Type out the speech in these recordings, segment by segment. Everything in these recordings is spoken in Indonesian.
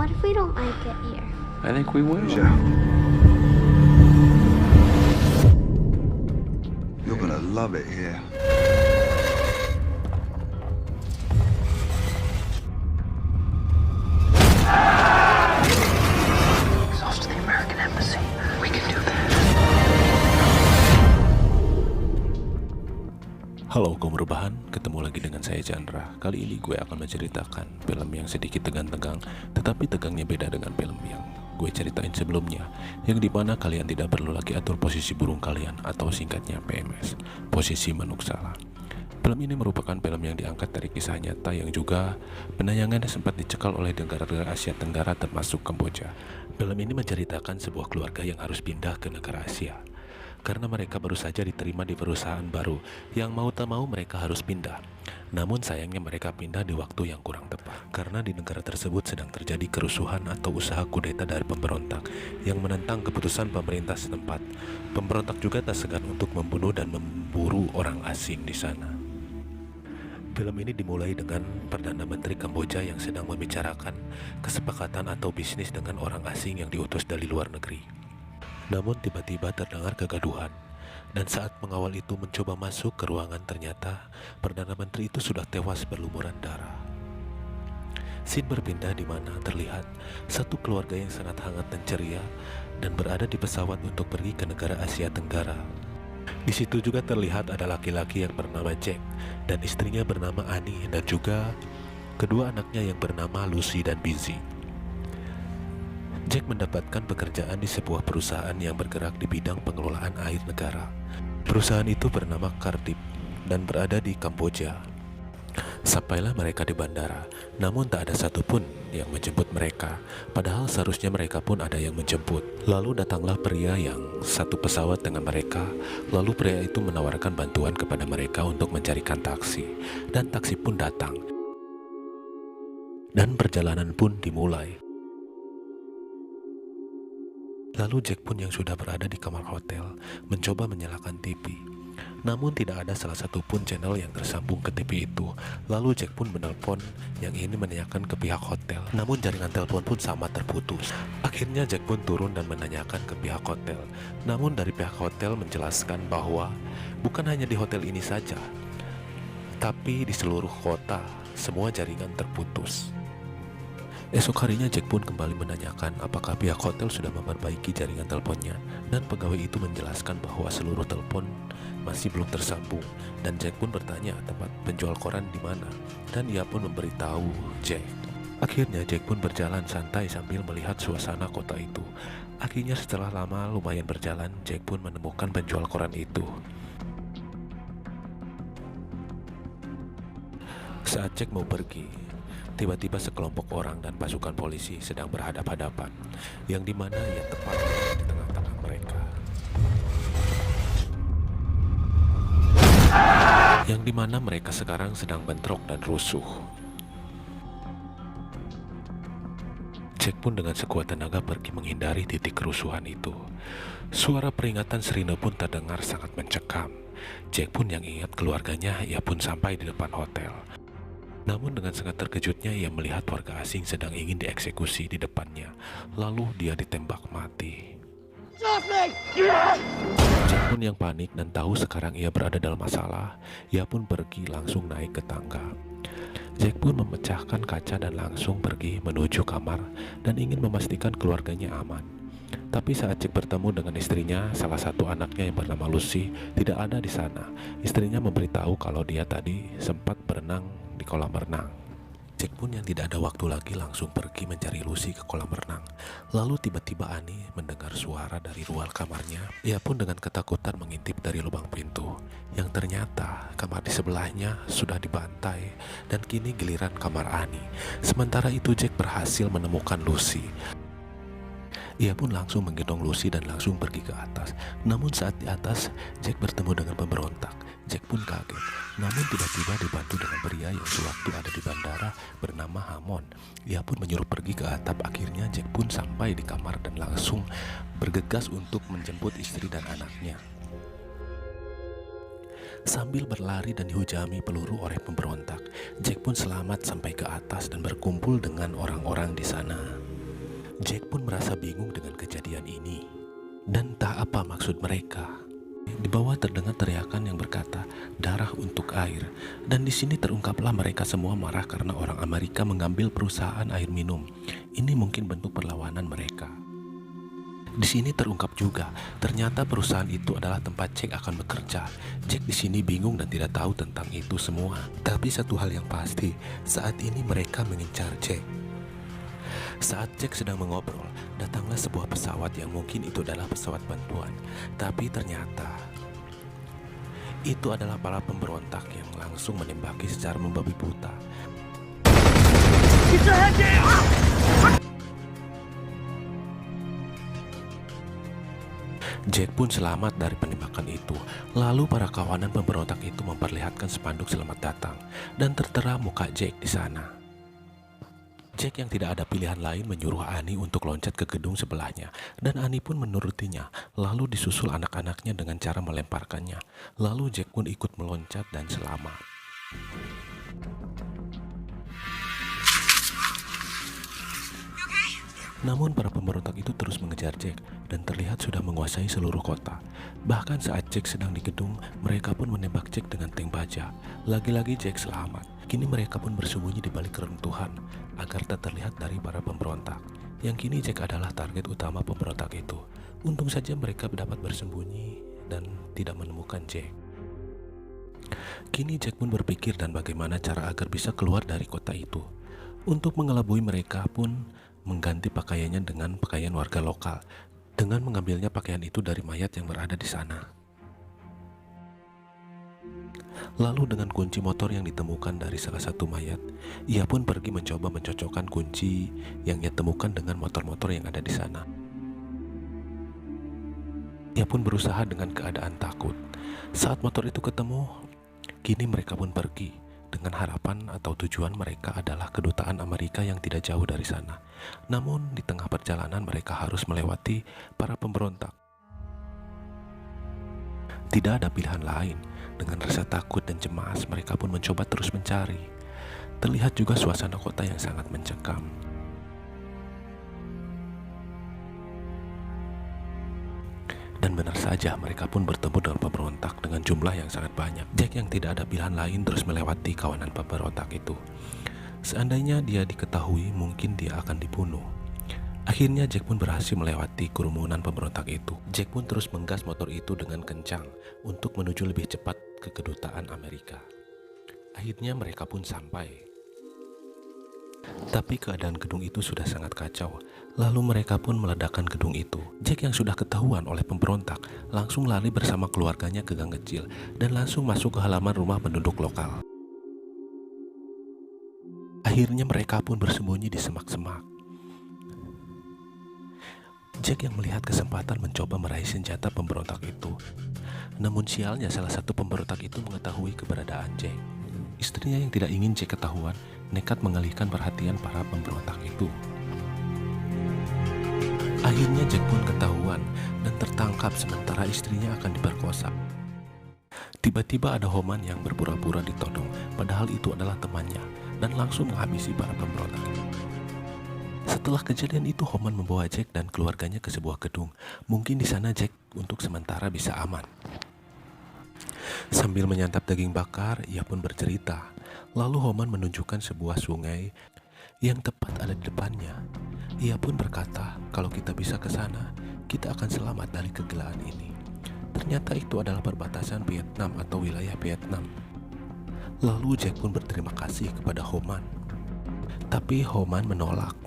What if we don't like it here? I think we will. Yeah. You're gonna love it here. Exhaust the American Embassy. We can do that. Halo kaum rebahan, ketemu lagi dengan saya Chandra. Kali ini gue akan menceritakan film yang sedikit tegang-tegang, tetapi tegangnya beda dengan film yang gue ceritain sebelumnya, yang dimana kalian tidak perlu lagi atur posisi burung kalian, atau singkatnya PMS, posisi manuksala. Film ini merupakan film yang diangkat dari kisah nyata yang juga penayangannya sempat dicekal oleh negara-negara Asia Tenggara termasuk Kamboja. Film ini menceritakan sebuah keluarga yang harus pindah ke negara Asia karena mereka baru saja diterima di perusahaan baru yang mau tak mau mereka harus pindah. Namun sayangnya mereka pindah di waktu yang kurang tepat karena di negara tersebut sedang terjadi kerusuhan atau usaha kudeta dari pemberontak yang menentang keputusan pemerintah setempat. Pemberontak juga tak segan untuk membunuh dan memburu orang asing di sana. Film ini dimulai dengan Perdana Menteri Kamboja yang sedang membicarakan kesepakatan atau bisnis dengan orang asing yang diutus dari luar negeri. Namun tiba-tiba terdengar kegaduhan, dan saat pengawal itu mencoba masuk ke ruangan ternyata Perdana Menteri itu sudah tewas berlumuran darah. Scene berpindah di mana terlihat satu keluarga yang sangat hangat dan ceria dan berada di pesawat untuk pergi ke negara Asia Tenggara. Di situ juga terlihat ada laki-laki yang bernama Jack dan istrinya bernama Annie dan juga kedua anaknya yang bernama Lucy dan Busy. Jack mendapatkan pekerjaan di sebuah perusahaan yang bergerak di bidang pengelolaan air negara. Perusahaan itu bernama Cardip dan berada di Kamboja. Sampailah mereka di bandara, namun tak ada satupun yang menjemput mereka, padahal seharusnya mereka pun ada yang menjemput. Lalu datanglah pria yang satu pesawat dengan mereka, lalu pria itu menawarkan bantuan kepada mereka untuk mencarikan taksi, dan taksi pun datang. Dan perjalanan pun dimulai. Lalu Jack pun yang sudah berada di kamar hotel mencoba menyalakan TV. Namun tidak ada salah satu pun channel yang tersambung ke TV itu. Lalu Jack pun menelpon yang ini menanyakan ke pihak hotel. Namun jaringan telepon pun sama terputus. Akhirnya Jack pun turun dan menanyakan ke pihak hotel. Namun dari pihak hotel menjelaskan bahwa bukan hanya di hotel ini saja, tapi di seluruh kota semua jaringan terputus. Esok harinya Jack pun kembali menanyakan apakah pihak hotel sudah memperbaiki jaringan teleponnya, dan pegawai itu menjelaskan bahwa seluruh telepon masih belum tersambung, dan Jack pun bertanya tempat penjual koran di mana, dan ia pun memberitahu Jack. Akhirnya Jack pun berjalan santai sambil melihat suasana kota itu. Akhirnya setelah lama lumayan berjalan, Jack pun menemukan penjual koran itu. Saat Jack mau pergi, tiba-tiba sekelompok orang dan pasukan polisi sedang berhadap-hadapan, yang dimana ia tepat di tengah-tengah mereka. Yang dimana mereka sekarang sedang bentrok dan rusuh. Jack pun dengan sekuat tenaga pergi menghindari titik kerusuhan itu. Suara peringatan sirine pun terdengar sangat mencekam. Jack pun yang ingat keluarganya, ia pun sampai di depan hotel. Namun dengan sangat terkejutnya ia melihat warga asing sedang ingin dieksekusi di depannya. Lalu dia ditembak mati. Jack pun yang panik dan tahu sekarang ia berada dalam masalah, ia pun pergi langsung naik ke tangga. Jack pun memecahkan kaca dan langsung pergi menuju kamar dan ingin memastikan keluarganya aman. Tapi saat Jack bertemu dengan istrinya, salah satu anaknya yang bernama Lucy tidak ada di sana. Istrinya memberitahu kalau dia tadi sempat berenang di kolam renang. Jack pun yang tidak ada waktu lagi langsung pergi mencari Lucy ke kolam renang. Lalu tiba-tiba Annie mendengar suara dari luar kamarnya. Ia pun dengan ketakutan mengintip dari lubang pintu, yang ternyata kamar di sebelahnya sudah dibantai dan kini giliran kamar Annie. Sementara itu Jack berhasil menemukan Lucy. Ia pun langsung menggendong Lucy dan langsung pergi ke atas. Namun saat di atas, Jack bertemu dengan pemberontak. Jack pun kaget, namun tiba-tiba dibantu dengan pria yang sewaktu ada di bandara bernama Hamon. Ia pun menyuruh pergi ke atap. Akhirnya Jack pun sampai di kamar dan langsung bergegas untuk menjemput istri dan anaknya. Sambil berlari dan dihujami peluru oleh pemberontak, Jack pun selamat sampai ke atas dan berkumpul dengan orang-orang di sana. Jack pun merasa bingung dengan kejadian ini dan tak apa maksud mereka. Di bawah terdengar teriakan yang berkata, "Darah untuk air." Dan di sini terungkaplah mereka semua marah karena orang Amerika mengambil perusahaan air minum. Ini mungkin bentuk perlawanan mereka. Di sini terungkap juga, ternyata perusahaan itu adalah tempat Jack akan bekerja. Jack di sini bingung dan tidak tahu tentang itu semua. Tapi satu hal yang pasti, saat ini mereka mengincar Jack. Saat Jack sedang mengobrol, datanglah sebuah pesawat yang mungkin itu adalah pesawat bantuan. Tapi ternyata itu adalah para pemberontak yang langsung menembaki secara membabi buta. Jack pun selamat dari penembakan itu. Lalu para kawanan pemberontak itu memperlihatkan spanduk selamat datang dan tertera muka Jack di sana. Jack yang tidak ada pilihan lain menyuruh Annie untuk loncat ke gedung sebelahnya, dan Annie pun menurutinya. Lalu disusul anak-anaknya dengan cara melemparkannya. Lalu Jack pun ikut meloncat dan selamat. Namun para pemberontak itu terus mengejar Jack dan terlihat sudah menguasai seluruh kota. Bahkan saat Jack sedang di gedung, mereka pun menembak Jack dengan tank baja. Lagi-lagi Jack selamat. Kini mereka pun bersembunyi di balik reruntuhan agar tak terlihat dari para pemberontak. Yang kini Jack adalah target utama pemberontak itu. Untung saja mereka dapat bersembunyi dan tidak menemukan Jack. Kini Jack pun berpikir dan bagaimana cara agar bisa keluar dari kota itu. Untuk mengelabui mereka pun mengganti pakaiannya dengan pakaian warga lokal, dengan mengambilnya pakaian itu dari mayat yang berada di sana. Lalu dengan kunci motor yang ditemukan dari salah satu mayat, ia pun pergi mencoba mencocokkan kunci yang ia temukan dengan motor-motor yang ada di sana. Ia pun berusaha dengan keadaan takut. Saat motor itu ketemu, kini mereka pun pergi. Dengan harapan atau tujuan mereka adalah kedutaan Amerika yang tidak jauh dari sana. Namun di tengah perjalanan mereka harus melewati para pemberontak. Tidak ada pilihan lain. Dengan rasa takut dan cemas, mereka pun mencoba terus mencari. Terlihat juga suasana kota yang sangat mencekam. Dan benar saja mereka pun bertemu dengan pemberontak dengan jumlah yang sangat banyak. Jack yang tidak ada pilihan lain terus melewati kawanan pemberontak itu. Seandainya dia diketahui, mungkin dia akan dibunuh. Akhirnya Jack pun berhasil melewati kerumunan pemberontak itu. Jack pun terus menggas motor itu dengan kencang untuk menuju lebih cepat ke kedutaan Amerika. Akhirnya mereka pun sampai. Tapi keadaan gedung itu sudah sangat kacau. Lalu mereka pun meledakkan gedung itu. Jack yang sudah ketahuan oleh pemberontak langsung lari bersama keluarganya ke gang kecil dan langsung masuk ke halaman rumah penduduk lokal. Akhirnya mereka pun bersembunyi di semak-semak. Jack yang melihat kesempatan mencoba meraih senjata pemberontak itu. Namun sialnya salah satu pemberontak itu mengetahui keberadaan Jack. Istrinya yang tidak ingin Jack ketahuan nekat mengalihkan perhatian para pemberontak itu. Akhirnya Jack pun ketahuan dan tertangkap sementara istrinya akan diperkosa. Tiba-tiba ada Homan yang berpura-pura ditodong, padahal itu adalah temannya, dan langsung menghabisi para pemberontak itu. Setelah kejadian itu, Homan membawa Jack dan keluarganya ke sebuah gedung. Mungkin di sana Jack untuk sementara bisa aman. Sambil menyantap daging bakar, ia pun bercerita. Lalu Homan menunjukkan sebuah sungai yang tepat ada di depannya. Ia pun berkata, kalau kita bisa ke sana, kita akan selamat dari kegelaran ini. Ternyata itu adalah perbatasan Vietnam atau wilayah Vietnam. Lalu Jack pun berterima kasih kepada Homan. Tapi Homan menolak,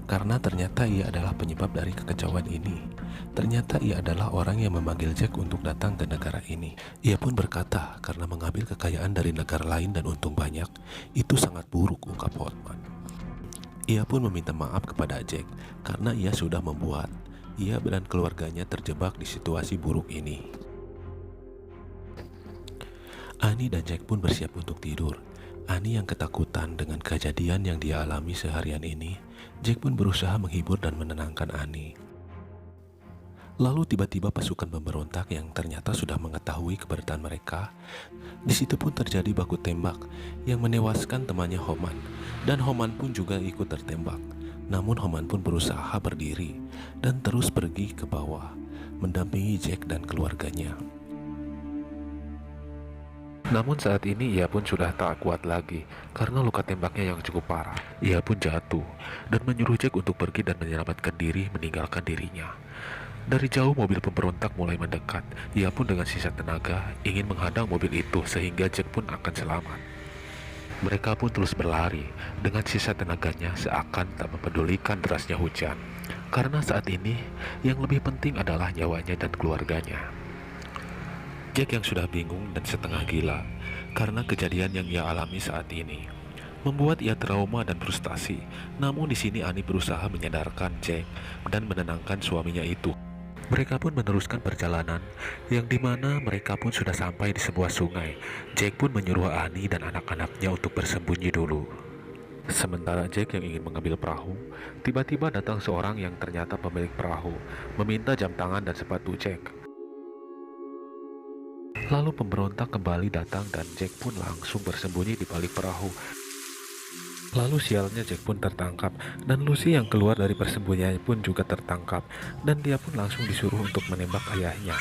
karena ternyata ia adalah penyebab dari kekacauan ini. Ternyata ia adalah orang yang memanggil Jack untuk datang ke negara ini. Ia pun berkata, karena mengambil kekayaan dari negara lain dan untung banyak, itu sangat buruk, ungkap Homan. Ia pun meminta maaf kepada Jack, karena ia sudah membuat ia dan keluarganya terjebak di situasi buruk ini. Annie dan Jack pun bersiap untuk tidur. Annie yang ketakutan dengan kejadian yang dia alami seharian ini. Jack pun berusaha menghibur dan menenangkan Annie. Lalu tiba-tiba pasukan pemberontak yang ternyata sudah mengetahui keberadaan mereka. Di situ pun terjadi baku tembak yang menewaskan temannya Homan, dan Homan pun juga ikut tertembak. Namun Homan pun berusaha berdiri dan terus pergi ke bawah, mendampingi Jack dan keluarganya. Namun saat ini ia pun sudah tak kuat lagi karena luka tembaknya yang cukup parah. Ia pun jatuh dan menyuruh Jack untuk pergi dan menyelamatkan diri meninggalkan dirinya. Dari jauh mobil pemberontak mulai mendekat. Ia pun dengan sisa tenaga ingin menghadang mobil itu sehingga Jack pun akan selamat. Mereka pun terus berlari dengan sisa tenaganya seakan tak mempedulikan derasnya hujan. Karena saat ini yang lebih penting adalah nyawanya dan keluarganya. Jack yang sudah bingung dan setengah gila karena kejadian yang ia alami saat ini membuat ia trauma dan frustasi. Namun di sini Annie berusaha menyadarkan Jack dan menenangkan suaminya itu. Mereka pun meneruskan perjalanan yang dimana mereka pun sudah sampai di sebuah sungai. Jack pun menyuruh Annie dan anak-anaknya untuk bersembunyi dulu. Sementara Jack yang ingin mengambil perahu, tiba-tiba datang seorang yang ternyata pemilik perahu, meminta jam tangan dan sepatu Jack. Lalu pemberontak kembali datang dan Jack pun langsung bersembunyi di balik perahu. Lalu sialnya Jack pun tertangkap dan Lucy yang keluar dari persembunyiannya pun juga tertangkap dan dia pun langsung disuruh untuk menembak ayahnya.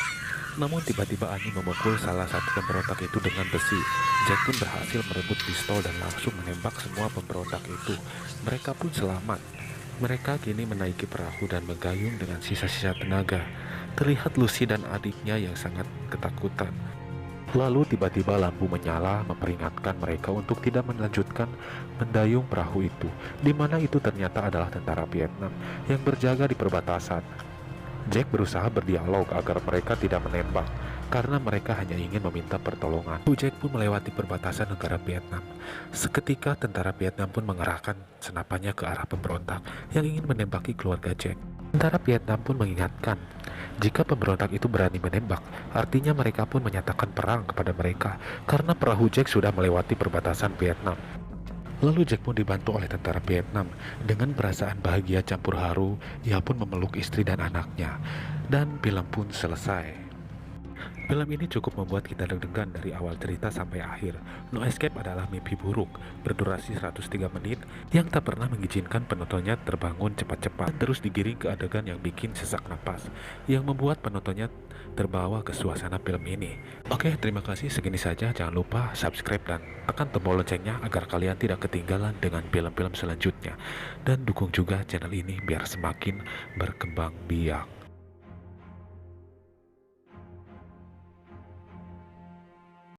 Namun tiba-tiba Annie memukul salah satu pemberontak itu dengan besi. Jack pun berhasil merebut pistol dan langsung menembak semua pemberontak itu. Mereka pun selamat. Mereka kini menaiki perahu dan menggayung dengan sisa-sisa tenaga. Terlihat Lucy dan adiknya yang sangat ketakutan. Lalu tiba-tiba lampu menyala memperingatkan mereka untuk tidak melanjutkan mendayung perahu itu, di mana itu ternyata adalah tentara Vietnam yang berjaga di perbatasan. Jack berusaha berdialog agar mereka tidak menembak, karena mereka hanya ingin meminta pertolongan. Jack pun melewati perbatasan negara Vietnam. Seketika tentara Vietnam pun mengerahkan senapannya ke arah pemberontak yang ingin menembaki keluarga Jack. Tentara Vietnam pun mengingatkan, jika pemberontak itu berani menembak, artinya mereka pun menyatakan perang kepada mereka, karena perahu Jack sudah melewati perbatasan Vietnam. Lalu Jack pun dibantu oleh tentara Vietnam. Dengan perasaan bahagia campur haru, ia pun memeluk istri dan anaknya. Dan film pun selesai. Film ini cukup membuat kita deg-degan dari awal cerita sampai akhir. No Escape adalah mimpi buruk, berdurasi 103 menit, yang tak pernah mengizinkan penontonnya terbangun cepat-cepat, terus digiring ke adegan yang bikin sesak napas, yang membuat penontonnya terbawa ke suasana film ini. Oke, terima kasih, segini saja. Jangan lupa subscribe dan tekan tombol loncengnya agar kalian tidak ketinggalan dengan film-film selanjutnya. Dan dukung juga channel ini biar semakin berkembang biak.